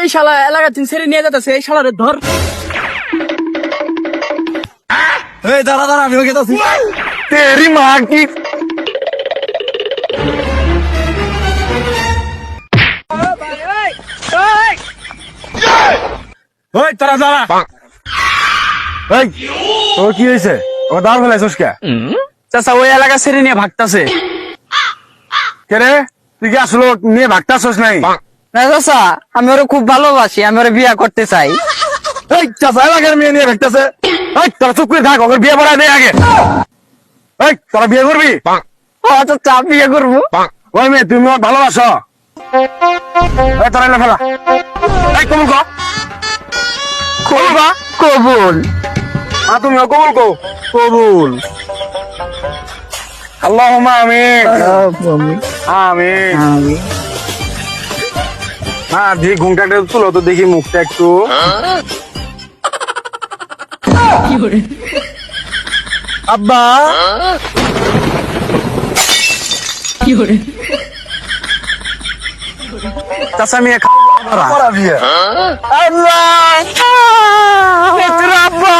এই শালা এলাকা তিন ছেড়ে নিয়ে যাচ্ছে, এই শালারে ধর। এই দাঁড়া দাঁড়া, আমি ওকে যাচ্ছি। তেরি মা কি ওই তোরা দাঁড়া। এই তোর কি হয়েছে? ও দাঁড় ফেলাইছিস কে? চাচা ওই এলাকা ছেড়ে নিয়ে ভাগতাছে। কে রে, তুই কি আসলে নিয়ে ভাগতাছিস নাই? না চাচা, আমি ওরে খুব ভালোবাসি, আমি ওরে বিয়া করতে চাই। এই চাচা এলাকার মেয়ে নিয়ে ভাগতাছে। এই তোরা চুপ করে থাক, ওকে বিয়ে পড়ায় দে আগে। এই তোরা বিয়ে করবি? ও চাচা, বিয়ে করবো। ওই মেয়ে তুমি ওর ভালোবাসো? এই তোরা এনে ফেলা। এই কবুল কো, করবা কবুল। তুমি কবুল কো। কবুল। আল্লাহুম্মা আমিন। আমিন। হ্যাঁ দেখি ঘুমটা তুলো তো, দেখি মুখটা একটু। আব্বা চাচা মেয়ে খাওয়া বিয়ে। আল্লাহ আব্বা